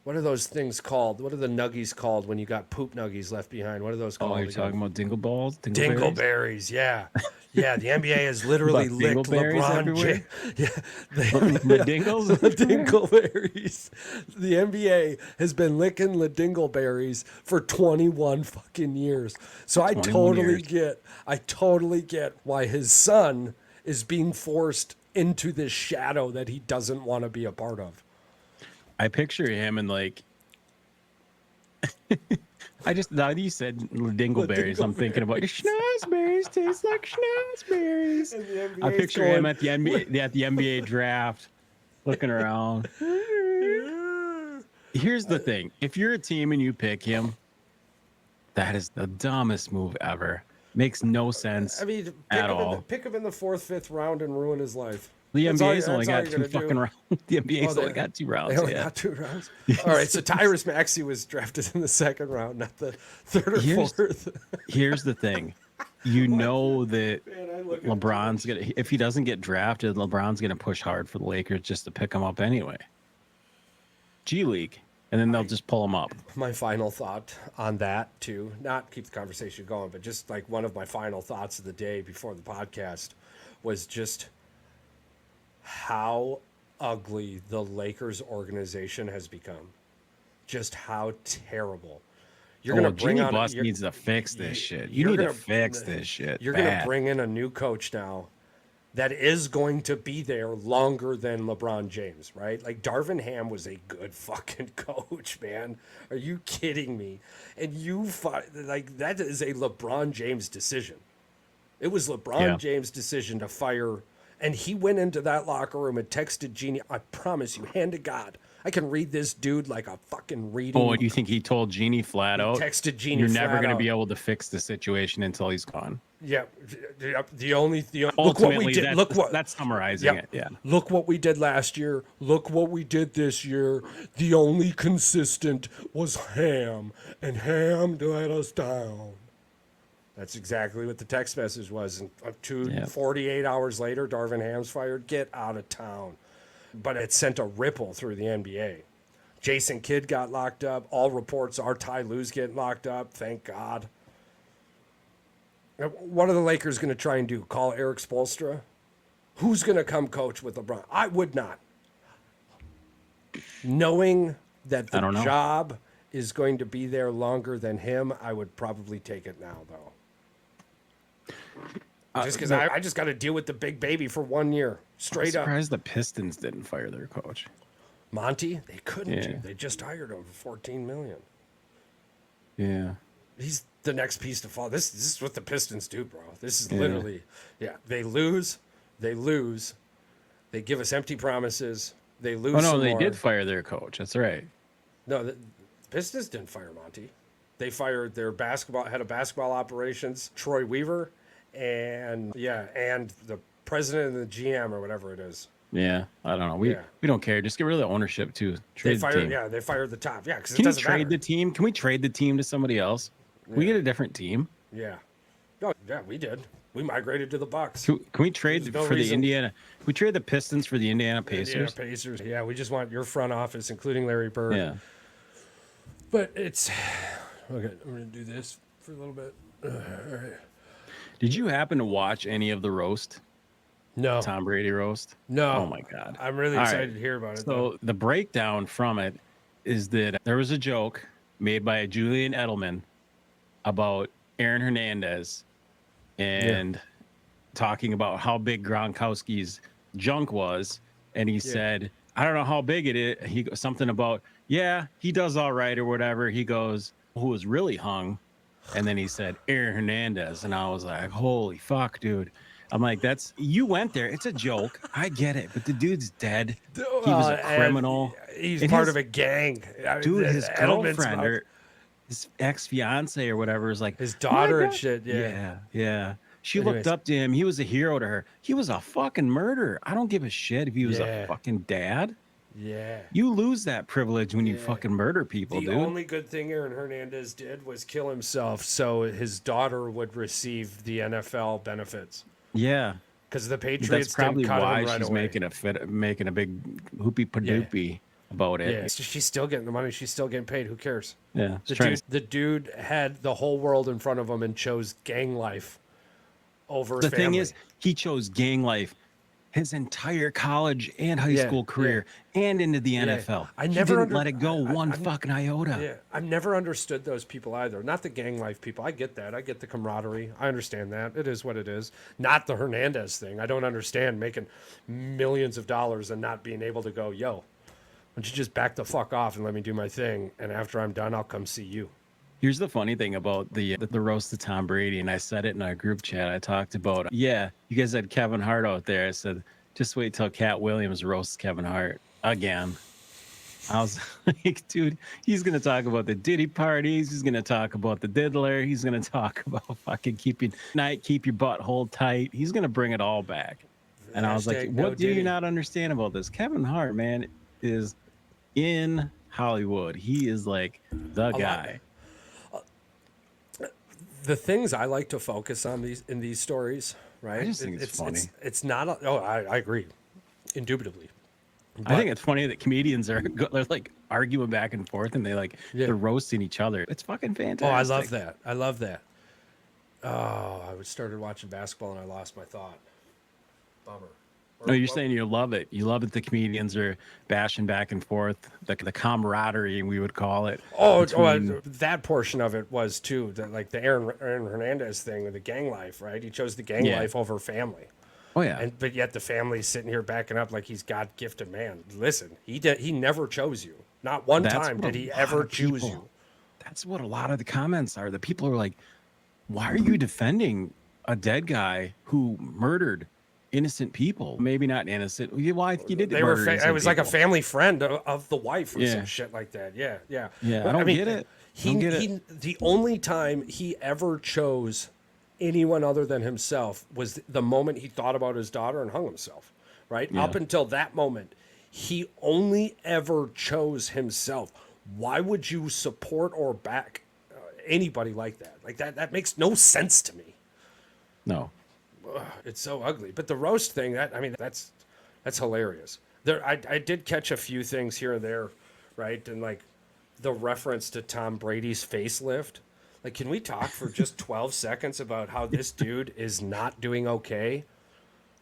what are those things called? What are the nuggies called when you got poop nuggies left behind? What are those called? Oh, you're talking about dingle balls? Dingleberries, yeah. Yeah, the NBA has literally licked LeBron James. Yeah, the dingles? The dingleberries. The NBA has been licking the dingleberries for 21 fucking years. So I totally get why his son is being forced into this shadow that he doesn't want to be a part of. I picture him and like now that you said dingleberries, I'm thinking about schnozberries taste like schnozberries. I picture him at the NBA draft looking around. Here's the thing. If you're a team and you pick him, that is the dumbest move ever. Makes no sense at all. Pick him in the 4th, 5th round and ruin his life. The NBA's only got 2 fucking rounds. The NBA's only got 2 rounds. They only got 2 rounds. All right, so Tyrese Maxey was drafted in the 2nd round, not the 3rd or 4th. Here's the thing. You know that LeBron's going to, if he doesn't get drafted, LeBron's going to push hard for the Lakers just to pick him up anyway. G League. And then they'll just pull him up. My final thought on that, too, not keep the conversation going, but just like one of my final thoughts of the day before the podcast was just how ugly the Lakers organization has become. Just how terrible. You're gonna Jimmy bring on. Bus needs to fix this shit. You you're need to gonna- fix this shit. You're gonna bad. bring in a new coach now that is going to be there longer than LeBron James, right? Like Darvin Ham was a good fucking coach, man. Are you kidding me? And like that is a LeBron James decision. It was LeBron James' decision to fire, and he went into that locker room and texted Jeannie. I promise you, hand to God, I can read this dude like a fucking reading. Oh, you think he told Jeannie flat out? Texted Jeannie. You're flat never going to out. be able to fix the situation until he's gone. Yeah, the only look what Ultimately, we did. That's summarizing it. Yeah. Look what we did last year. Look what we did this year. The only consistent was Ham, and Ham let us down. That's exactly what the text message was. And 48 hours later, Darvin Ham's fired. Get out of town. But it sent a ripple through the NBA. Jason Kidd got locked up. All reports are Ty Lue's getting locked up. Thank God. What are the Lakers going to try and do? Call Eric Spoelstra? Who's going to come coach with LeBron? I would not. Knowing that the job is going to be there longer than him, I would probably take it now, though. Just because I just got to deal with the big baby for 1 year. Straight up. I'm surprised the Pistons didn't fire their coach. Monty? They couldn't. They just hired him for $14 million. Yeah. He's the next piece to fall. This is what the Pistons do, bro. This is literally, they lose. They give us empty promises. They lose. Oh, no, they more. did fire their coach. That's right. No, the Pistons didn't fire Monty. They fired their head of basketball operations, Troy Weaver, and the president and the GM or whatever it is. Yeah, I don't know. We don't care. Just get rid of the ownership too. Trade the team. They fired the top. Yeah, because Can you trade the team? Can we trade the team to somebody else? Can we get a different team? Yeah. No, yeah, we did. We migrated to the Bucks. Can we trade the Indiana? Can we trade the Pistons for the Indiana Pacers? Yeah, Pacers. Yeah, we just want your front office, including Larry Bird. Yeah. But it's okay. I'm gonna do this for a little bit. All right. Did you happen to watch any of the roast? No. Tom Brady roast? No. Oh my God. I'm really excited to hear about it. So the breakdown from it is that there was a joke made by Julian Edelman about Aaron Hernandez and talking about how big Gronkowski's junk was. And he said, I don't know how big it is. He goes something about, he does all right or whatever. He goes, who was really hung? And then he said, Aaron Hernandez. And I was like, holy fuck, dude. I'm like, you went there. It's a joke. I get it. But the dude's dead. He was a criminal. He's part of a gang. Dude, his girlfriend or his ex-fiance or whatever is like his daughter and shit. Yeah. She looked up to him. He was a hero to her. He was a fucking murderer. I don't give a shit if he was a fucking dad. Yeah. You lose that privilege when you fucking murder people, dude. The only good thing Aaron Hernandez did was kill himself so his daughter would receive the NFL benefits. Yeah. Because the Patriots That's probably didn't cut why him right she's away. making a big hoopy padoopy about it. Yeah, she's still getting the money. She's still getting paid. Who cares? Yeah. The dude had the whole world in front of him and chose gang life over the family. thing is, he chose gang life his entire college and high school career and into the NFL. I never didn't let it go one fucking iota. Yeah, I've never understood those people either. Not the gang life people. I get that. I get the camaraderie. I understand that. It is what it is. Not the Hernandez thing. I don't understand making millions of dollars and not being able to go, yo, why don't you just back the fuck off and let me do my thing? And after I'm done, I'll come see you. Here's the funny thing about the roast of Tom Brady, and I said it in our group chat. I talked about, you guys had Kevin Hart out there. I said, just wait till Cat Williams roasts Kevin Hart again. I was like, dude, he's going to talk about the Diddy parties. He's going to talk about the diddler. He's going to talk about fucking keep your butt hold tight. He's going to bring it all back. And I was like, what do you not understand about this? Kevin Hart, man, is in Hollywood. He is like the guy. The things I like to focus on in these stories, right? I just think it's funny. It's not. I agree, indubitably. I think it's funny that comedians they're like arguing back and forth, and they're roasting each other. It's fucking fantastic. Oh, I love that. Oh, I started watching basketball and I lost my thought. Bummer. No, you're saying you love it. You love it. The comedians are bashing back and forth, the camaraderie, we would call it. That portion of it was too, like the Aaron Hernandez thing with the gang life, right? He chose the gang life over family. Oh yeah. But yet the family's sitting here backing up like he's God gifted man. Listen, he never chose you. Not one time did he ever choose you. That's what a lot of the comments are. The people are like, why are you defending a dead guy who murdered innocent people? Maybe not innocent. Well, he did. They were. It was like a family friend of the wife or some shit like that. Yeah. But I mean, get it. The only time he ever chose anyone other than himself was the moment he thought about his daughter and hung himself. Right. Up until that moment, he only ever chose himself. Why would you support or back anybody like that? Like that makes no sense to me. No. It's so ugly. But the roast thing, that's hilarious. I did catch a few things here and there, right? And like the reference to Tom Brady's facelift. Like, can we talk for just 12 seconds about how this dude is not doing okay?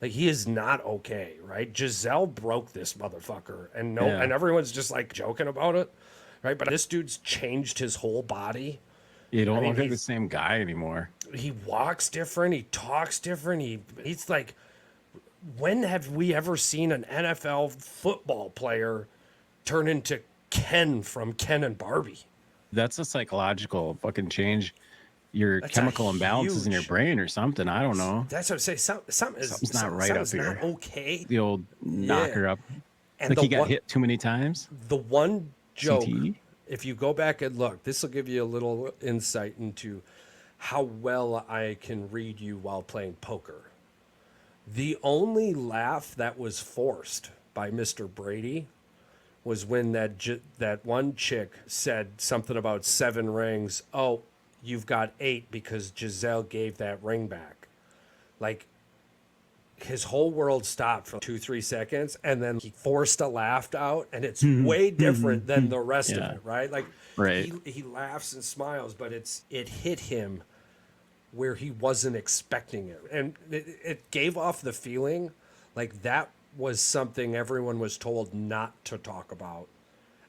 Like, he is not okay, right? Giselle broke this motherfucker, and and everyone's just like joking about it, right? But this dude's changed his whole body. You don't look like the same guy anymore. He walks different. He talks different. He's like, when have we ever seen an NFL football player turn into Ken from Ken and Barbie? That's a psychological fucking change. Your chemical imbalances in your brain or something. I don't know. That's what I'm saying. Something's not right up here. Not okay. The old knocker up. And like he got hit too many times. The one joke, CTE? If you go back and look, this will give you a little insight into how well I can read you while playing poker. The only laugh that was forced by Mr. Brady was when that one chick said something about 7 rings. Oh, you've got 8 because Giselle gave that ring back. Like, his whole world stopped for 2-3 seconds, and then he forced a laugh out, and it's way different than the rest of it, right? Like, he laughs and smiles, but it hit him where he wasn't expecting it, and it gave off the feeling like that was something everyone was told not to talk about.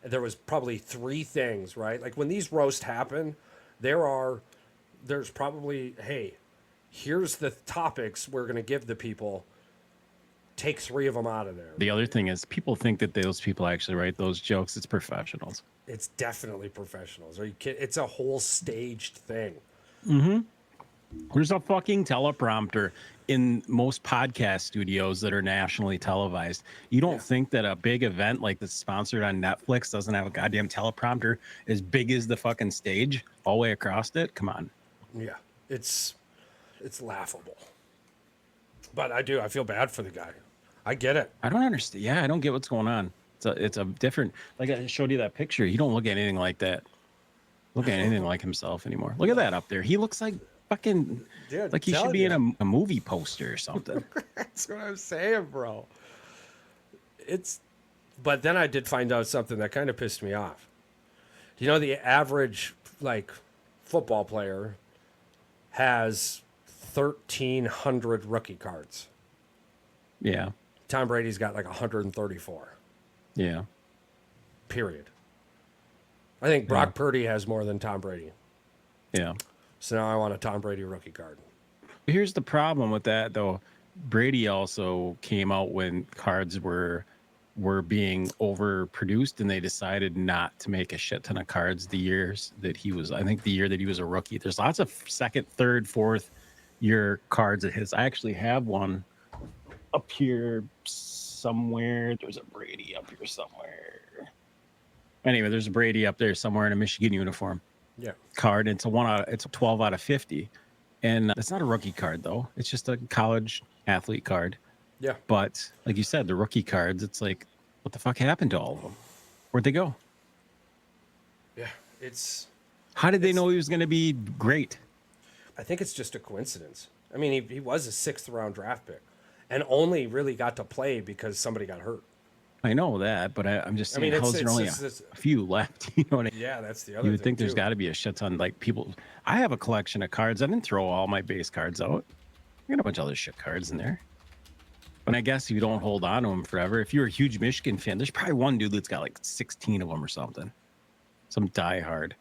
There was probably 3 things, right? Like, when these roasts happen, there's probably, hey, here's the topics we're going to give the people. Take 3 of them out of there. The other thing is people think that those people actually write those jokes. It's professionals. It's definitely professionals. Are you kidding? It's a whole staged thing. Mm-hmm. There's a fucking teleprompter in most podcast studios that are nationally televised. You don't think that a big event like that's sponsored on Netflix doesn't have a goddamn teleprompter as big as the fucking stage all the way across it? Come on. Yeah, it's laughable. But I feel bad for the guy. I get it. I don't understand. Yeah, I don't get what's going on. It's a different, like I showed you that picture. You don't look at anything like that. Look at anything like himself anymore. Look at that up there. He looks like fucking, like he should be in a movie poster or something. That's what I'm saying, bro. But then I did find out something that kind of pissed me off. You know, the average, like, football player has 1,300 rookie cards. Yeah. Tom Brady's got like 134. Yeah. Period. I think Brock Purdy has more than Tom Brady. Yeah. So now I want a Tom Brady rookie card. Here's the problem with that, though. Brady also came out when cards were being overproduced, and they decided not to make a shit ton of cards the years that he was, I think the year that he was a rookie. There's lots of 2nd, 3rd, 4th year cards of his. I actually have one up here somewhere. There's a Brady up here somewhere. Anyway, there's a Brady up there somewhere in a Michigan uniform. Yeah. Card. It's a 12 out of 50. And it's not a rookie card, though. It's just a college athlete card. Yeah. But like you said, the rookie cards, it's like, what the fuck happened to all of them? Where'd they go? Yeah. How did they know he was going to be great? I think it's just a coincidence. I mean, he was a 6th round draft pick and only really got to play because somebody got hurt. I know that, but I'm just saying, how's there only a few left? You know what I mean? Yeah, that's the other thing. You would think there's got to be a shit ton, like people. I have a collection of cards. I didn't throw all my base cards out. I got a bunch of other shit cards in there. But I guess you don't hold on to them forever. If you're a huge Michigan fan, there's probably one dude that's got like 16 of them or something. Some diehard.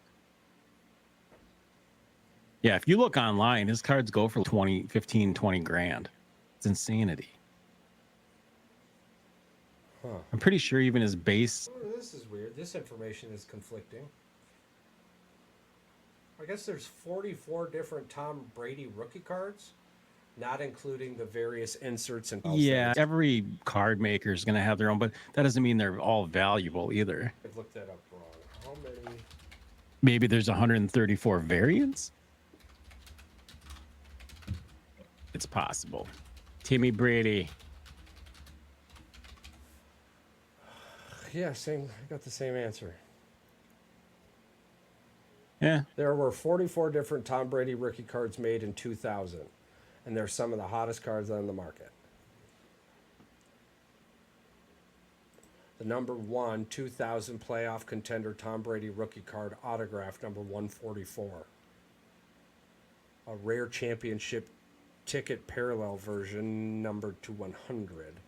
Yeah, if you look online, his cards go for 15, 20 grand. It's insanity. Huh. I'm pretty sure even his base. Oh, this is weird. This information is conflicting. I guess there's 44 different Tom Brady rookie cards, not including the various inserts and... Yeah, every card maker is going to have their own, but that doesn't mean they're all valuable either. I've looked that up wrong. How many? Maybe there's 134 variants? It's possible. Timmy Brady. Yeah, same. I got the same answer. Yeah. There were 44 different Tom Brady rookie cards made in 2000, and they're some of the hottest cards on the market. The number 1 2000 playoff contender Tom Brady rookie card autograph number 144. A rare championship ticket parallel version numbered to 100.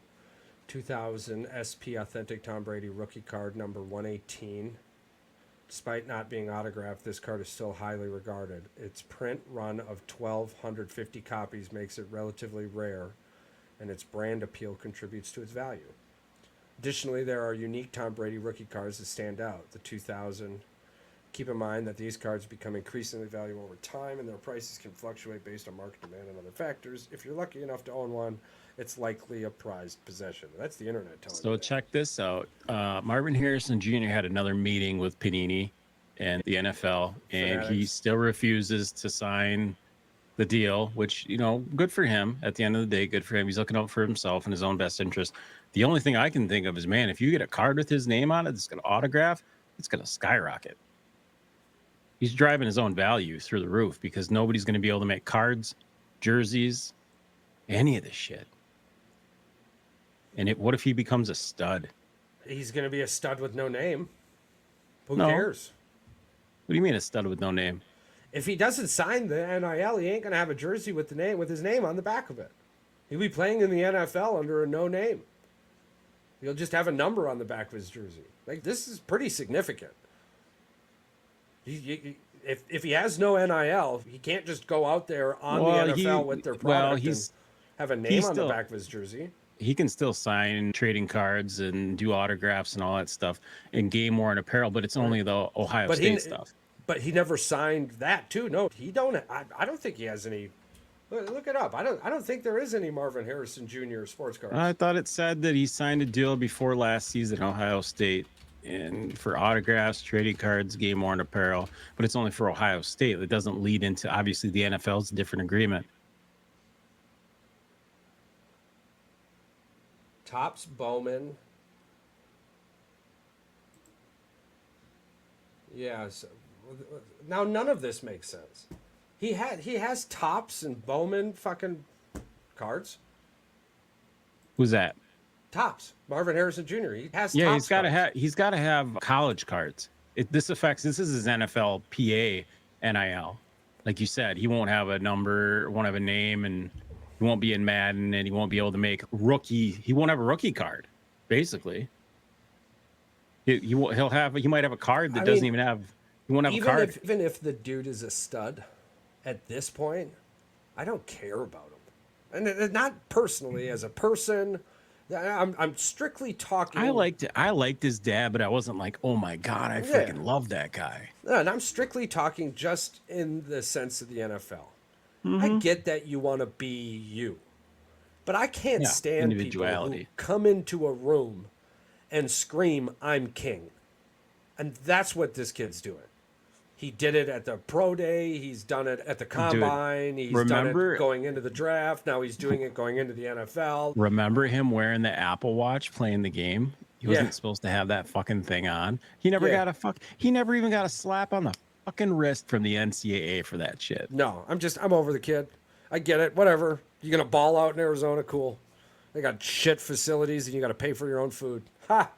2000 SP authentic Tom Brady rookie card number 118. Despite not being autographed, this card is still highly regarded. Its print run of 1,250 copies makes it relatively rare, and its brand appeal contributes to its value. Additionally, there are unique Tom Brady rookie cards that stand out. The 2000. Keep in mind that these cards become increasingly valuable over time, and their prices can fluctuate based on market demand and other factors. If you're lucky enough to own one, it's likely a prized possession. That's the internet telling you. So check this out. Marvin Harrison Jr. had another meeting with Panini and the NFL, and he still refuses to sign the deal, which, you know, good for him. At the end of the day, good for him. He's looking out for himself and his own best interest. The only thing I can think of is, man, if you get a card with his name on it that's going to autograph, it's going to skyrocket. He's driving his own value through the roof because nobody's going to be able to make cards, jerseys, any of this shit. And what if he becomes a stud? He's going to be a stud with no name. Who No. cares? What do you mean a stud with no name? If he doesn't sign the NIL, he ain't going to have a jersey with his name on the back of it. He'll be playing in the NFL under a no name. He'll just have a number on the back of his jersey. Like, this is pretty significant. If he has no NIL, he can't just go out there on the NFL with their product and have a name on the back of his jersey. He can still sign trading cards and do autographs and all that stuff in game worn apparel, but it's only the Ohio State stuff. But he never signed that too. No, he don't. I don't think he has any. Look it up. I don't think there is any Marvin Harrison Jr. sports cards. I thought it said that he signed a deal before last season at Ohio State and for autographs, trading cards, game worn apparel, but it's only for Ohio State. It doesn't lead into, obviously, the NFL's a different agreement. Topps Bowman. Yes. Now none of this makes sense. He has Topps and Bowman fucking cards. Who's that? Topps. Marvin Harrison Jr. He has. Yeah, Topps he's got to have college cards. This is his NFL PA NIL. Like you said, he won't have a number, won't have a name, and he won't be in Madden, and he won't be able to make rookie. He won't have a rookie card, basically. He might have a card that doesn't even have. He won't have a card. Even if the dude is a stud, at this point, I don't care about him, and not personally as a person. I'm strictly talking. I liked his dad, but I wasn't like, oh my god, I freaking love that guy. And I'm strictly talking just in the sense of the NFL. Mm-hmm. I get that you want to be you, but I can't stand people who come into a room and scream, "I'm king," and that's what this kid's doing. He did it at the pro day. He's done it at the combine. He's done it going into the draft. Now he's doing it going into the NFL. Remember him wearing the Apple Watch playing the game? He wasn't supposed to have that fucking thing on. He never he never even got a slap on the fucking wrist from the NCAA for that shit. No, I'm over the kid. I get it. Whatever. You're going to ball out in Arizona? Cool. They got shit facilities and you got to pay for your own food. Ha!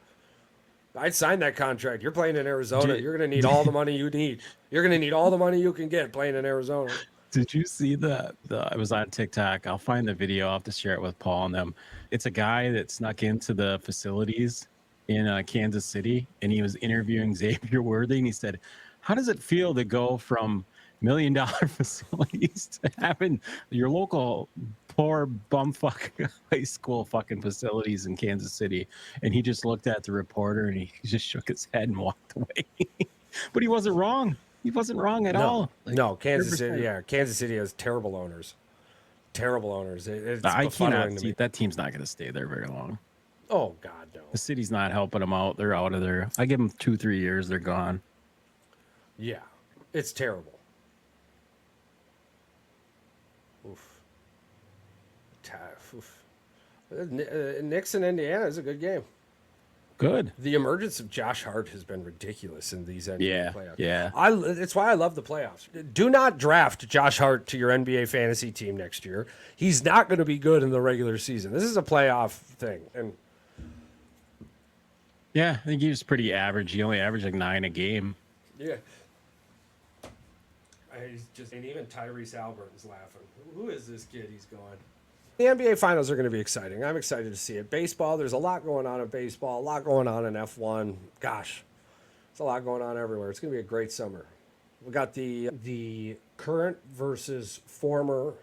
I'd sign that contract. You're playing in Arizona. You're going to need all the money you need. You're going to need all the money you can get playing in Arizona. Did you see the I was on TikTok. I'll find the video. I'll have to share it with Paul and them. It's a guy that snuck into the facilities in Kansas City, and he was interviewing Xavier Worthy, and he said, "How does it feel to go from $1 million facilities to having your local poor bumfuck high school fucking facilities in Kansas City?" And he just looked at the reporter and he just shook his head and walked away. But he wasn't wrong. He wasn't wrong at all. Like, No, Kansas 100%. City. Yeah, Kansas City has terrible owners. Terrible owners. It's I befuddling cannot to see me. that team's not going to stay there very long. Oh God, no. The city's not helping them out. They're out of there. I give them 2-3 years. They're gone. Yeah, it's terrible. Oof. Oof. Knicks in Indiana is a good game. Good. The emergence of Josh Hart has been ridiculous in these NBA playoffs. Yeah. It's why I love the playoffs. Do not draft Josh Hart to your NBA fantasy team next year. He's not going to be good in the regular season. This is a playoff thing. And Yeah, I think he was pretty average. He only averaged like 9 a game. yeah. He's just, and even Tyrese Halliburton's laughing. Who is this kid? He's going. The NBA finals are going to be exciting. I'm excited to see it. Baseball, there's a lot going on in baseball, a lot going on in F1. Gosh, there's a lot going on everywhere. It's going to be a great summer. We got the current versus former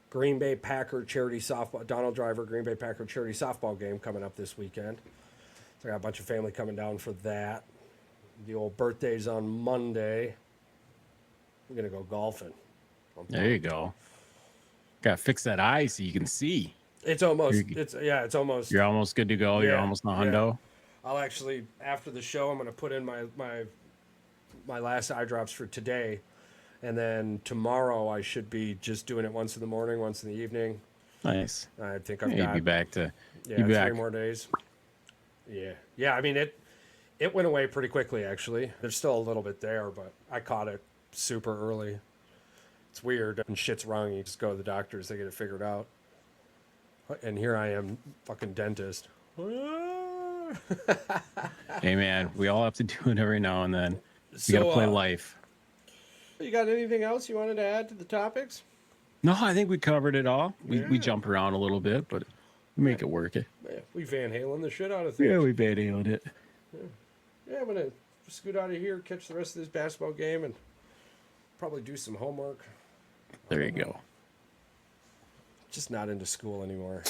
Green Bay Packer charity softball, Donald Driver Green Bay Packer charity softball game coming up this weekend. So I got a bunch of family coming down for that. The old birthday's on Monday. I'm going to go golfing. There you go. Got to fix that eye so you can see. It's almost, it's almost. You're almost good to go. You're Yeah, almost a yeah. hundo. I'll actually, after the show, I'm going to put in my last eye drops for today. And then tomorrow I should be just doing it once in the morning, once in the evening. Nice. I think I've You'll got be back to. yeah, You'll be 3 back. more days. Yeah. Yeah, I mean, it went away pretty quickly, actually. There's still a little bit there, but I caught it super early. It's weird. When shit's wrong, you just go to the doctors. They get it figured out. And here I am, fucking dentist. Hey man, we all have to do it every now and then. You So, got to play life. You got anything else you wanted to add to the topics? No, I think we covered it all. We Yeah. jump around a little bit, but we make it work. Yeah, we Van Halen the shit out of things. Yeah, we bad-ailed it. Yeah, I'm going to scoot out of here, catch the rest of this basketball game, and probably do some homework. There you go. Just not into school anymore.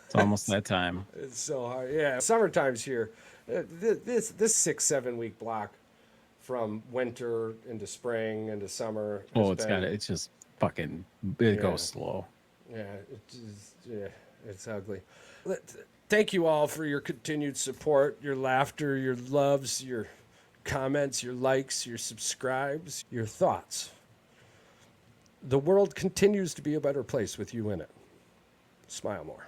It's almost that time. It's so hard. Yeah, summertime's here. This 6-7 week block from winter into spring into summer. Oh, has it's just fucking, it Yeah. goes slow. It's ugly. Thank you all for your continued support, your laughter, your loves, your comments, your likes, your subscribes, your thoughts. The world continues to be a better place with you in it. Smile more.